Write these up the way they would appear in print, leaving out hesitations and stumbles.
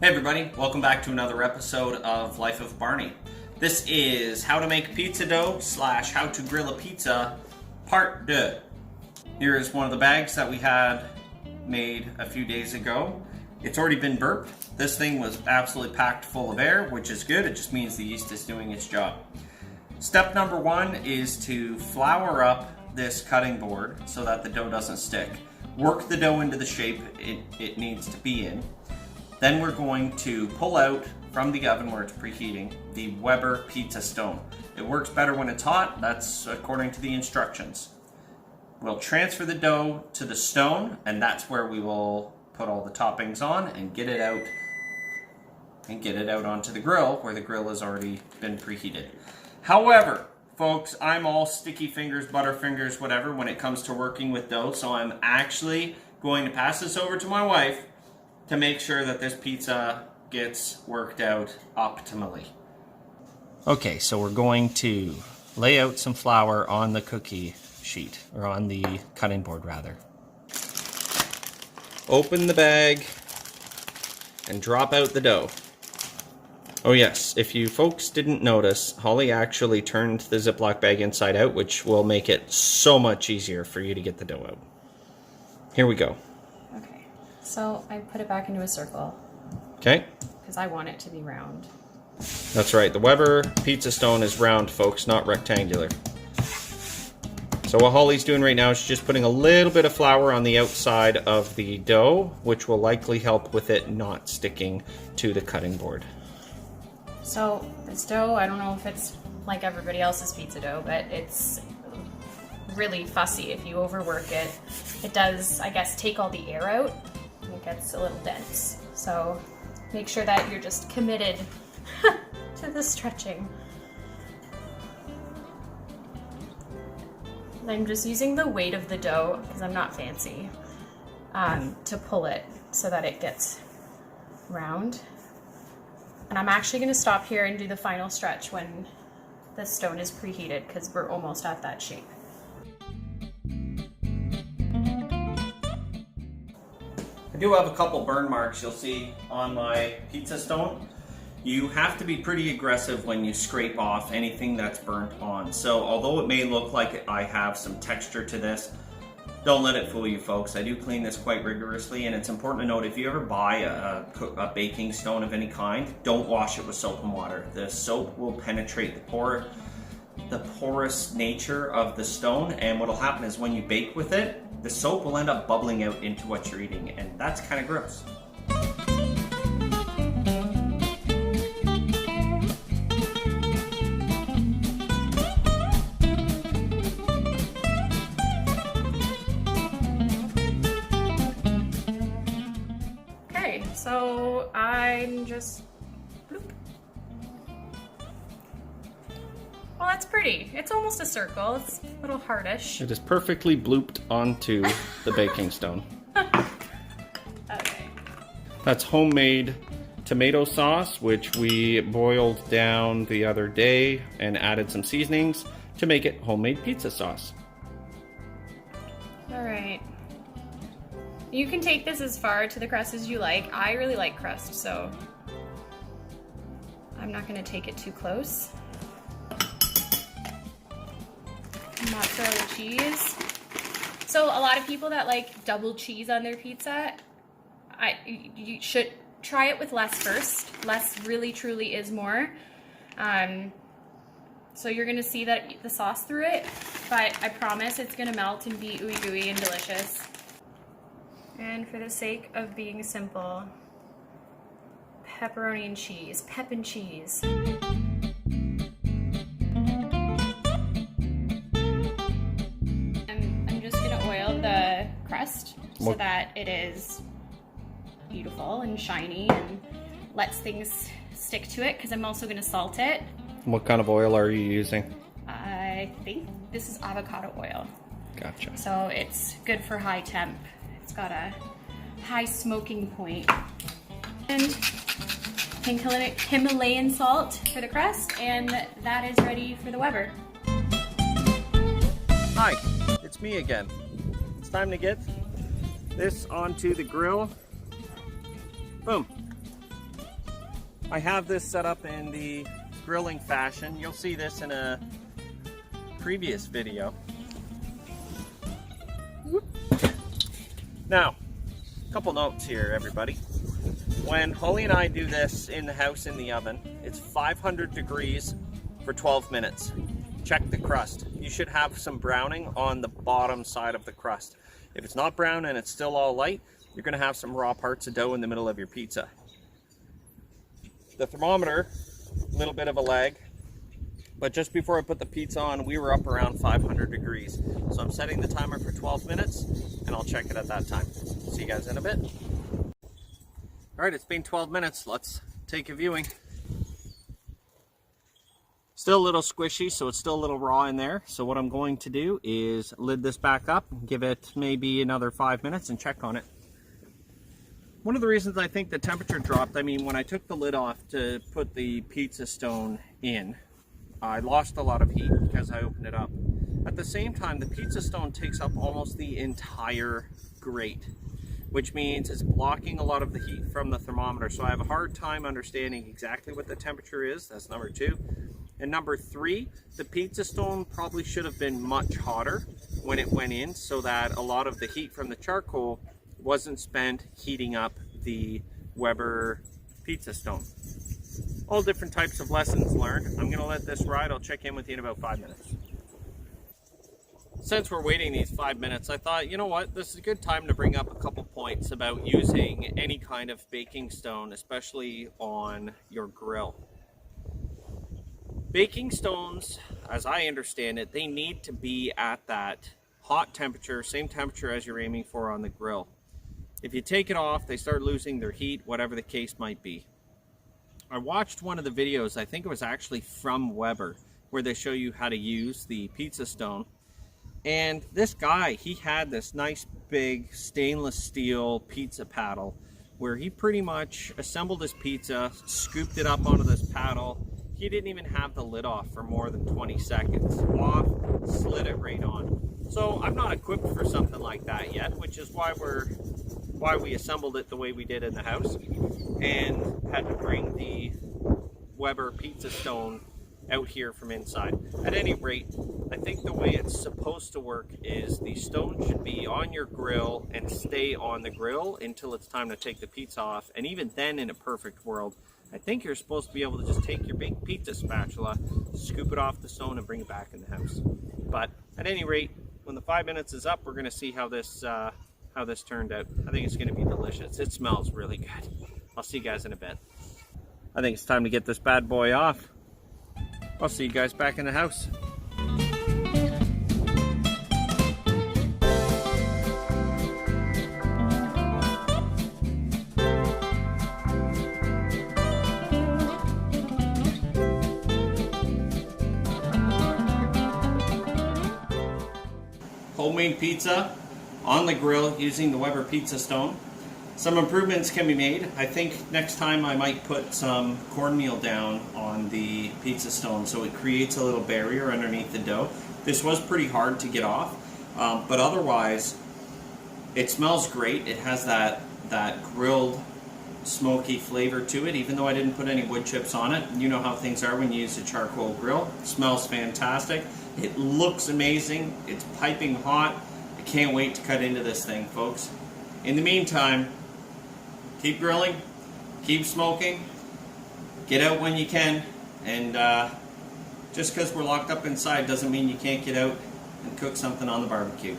Hey everybody, welcome back to another episode of Life of Barney. This is how to make pizza dough / how to grill a pizza part 2. Here is one of the bags that we had made a few days ago. It's already been burped. This thing was absolutely packed full of air, which is good. It just means the yeast is doing its job. Step number 1 is to flour up this cutting board so that the dough doesn't stick. Work the dough into the shape it needs to be in. Then we're going to pull out from the oven where it's preheating the Weber pizza stone. It works better when it's hot. That's according to the instructions. We'll transfer the dough to the stone, and that's where we will put all the toppings on and get it out onto the grill where the grill has already been preheated. However, folks, I'm all sticky fingers, butterfingers, whatever when it comes to working with dough, so I'm actually going to pass this over to my wife to make sure that this pizza gets worked out optimally. Okay, so we're going to lay out some flour on the cookie sheet, or on the cutting board rather. Open the bag and drop out the dough. Oh yes, if you folks didn't notice, Holly actually turned the Ziploc bag inside out, which will make it so much easier for you to get the dough out. Here we go. So I put it back into a circle. Okay. Because I want it to be round. That's right. The Weber pizza stone is round, folks, not rectangular. So what Holly's doing right now is she's just putting a little bit of flour on the outside of the dough, which will likely help with it not sticking to the cutting board. So this dough, I don't know if it's like everybody else's pizza dough, but it's really fussy. If you overwork it, it does, I guess, take all the air out. It gets a little dense. So make sure that you're just committed to the stretching. I'm just using the weight of the dough, because I'm not fancy, to pull it so that it gets round. And I'm actually going to stop here and do the final stretch when the stone is preheated, because we're almost at that shape. I do have a couple burn marks you'll see on my pizza stone. You have to be pretty aggressive when you scrape off anything that's burnt on. So although it may look like I have some texture to this, don't let it fool you, folks. I do clean this quite rigorously, and it's important to note if you ever buy a baking stone of any kind, don't wash it with soap and water. The soap will penetrate the porous nature of the stone, and what will happen is when you bake with it, the soap will end up bubbling out into what you're eating, and that's kind of gross. Okay, so I'm just bloop. Well, that's pretty. It's almost a circle. It's a little hardish. It is perfectly blooped onto the baking stone. Okay. That's homemade tomato sauce, which we boiled down the other day and added some seasonings to make it homemade pizza sauce. All right. You can take this as far to the crust as you like. I really like crust, so I'm not going to take it too close. Mozzarella cheese. So a lot of people that like double cheese on their pizza, you should try it with less first. Less really truly is more. So you're gonna see that the sauce through it, but I promise it's gonna melt and be ooey gooey and delicious. And for the sake of being simple, pepperoni and cheese, pep and cheese. The crust so that it is beautiful and shiny and lets things stick to it, because I'm also going to salt it. What kind of oil are you using? I think this is avocado oil. Gotcha. So it's good for high temp. It's got a high smoking point. And Himalayan salt for the crust, and that is ready for the Weber. Hi, it's me again. It's time to get this onto the grill. Boom. I have this set up in the grilling fashion. You'll see this in a previous video. Now, a couple notes here, everybody. When Holly and I do this in the house in the oven, it's 500 degrees for 12 minutes. Check the crust. You should have some browning on the bottom side of the crust. If it's not brown and it's still all light, you're going to have some raw parts of dough in the middle of your pizza. The thermometer, a little bit of a lag, but just before I put the pizza on, we were up around 500 degrees. So I'm setting the timer for 12 minutes, and I'll check it at that time. See you guys in a bit. All right, it's been 12 minutes. Let's take a viewing. Still a little squishy, so it's still a little raw in there. So what I'm going to do is lid this back up, give it maybe another 5 minutes and check on it. One of the reasons I think the temperature dropped, I mean, when I took the lid off to put the pizza stone in, I lost a lot of heat because I opened it up. At the same time, the pizza stone takes up almost the entire grate, which means it's blocking a lot of the heat from the thermometer. So I have a hard time understanding exactly what the temperature is. That's number 2. And number 3, the pizza stone probably should have been much hotter when it went in so that a lot of the heat from the charcoal wasn't spent heating up the Weber pizza stone. All different types of lessons learned. I'm going to let this ride. I'll check in with you in about 5 minutes. Since we're waiting these 5 minutes, I thought, you know what, this is a good time to bring up a couple points about using any kind of baking stone, especially on your grill. Baking stones, as I understand it, they need to be at that hot temperature, same temperature as you're aiming for on the grill. If you take it off, they start losing their heat, whatever the case might be. I watched one of the videos, I think it was actually from Weber, where they show you how to use the pizza stone. And this guy, he had this nice big stainless steel pizza paddle where he pretty much assembled his pizza, scooped it up onto this paddle. He didn't even have the lid off for more than 20 seconds. Off, slid it right on. So I'm not equipped for something like that yet, which is why we assembled it the way we did in the house and had to bring the Weber pizza stone out here from inside. At any rate, I think the way it's supposed to work is the stone should be on your grill and stay on the grill until it's time to take the pizza off. And even then, in a perfect world, I think you're supposed to be able to just take your big pizza spatula, scoop it off the stone and bring it back in the house. But at any rate, when the 5 minutes is up, we're going to see how this turned out. I think it's going to be delicious. It smells really good. I'll see you guys in a bit. I think it's time to get this bad boy off. I'll see you guys back in the house. Homemade pizza on the grill using the Weber pizza stone. Some improvements can be made. I think next time I might put some cornmeal down on the pizza stone so it creates a little barrier underneath the dough. This was pretty hard to get off, but otherwise it smells great. It has that grilled smoky flavor to it, even though I didn't put any wood chips on it. You know how things are when you use a charcoal grill. It smells fantastic. It looks amazing. It's piping hot. I can't wait to cut into this thing, folks. In the meantime, keep grilling, keep smoking, get out when you can, and just because we're locked up inside doesn't mean you can't get out and cook something on the barbecue.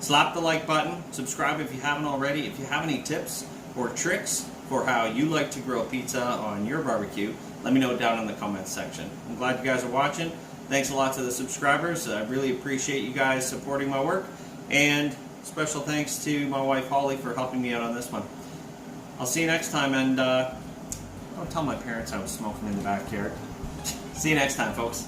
Slap the like button, subscribe if you haven't already. If you have any tips or tricks for how you like to grill pizza on your barbecue, let me know down in the comments section. I'm glad you guys are watching. Thanks a lot to the subscribers. I really appreciate you guys supporting my work, and special thanks to my wife Holly for helping me out on this one. I'll see you next time, and don't tell my parents I was smoking in the backyard. See you next time, folks.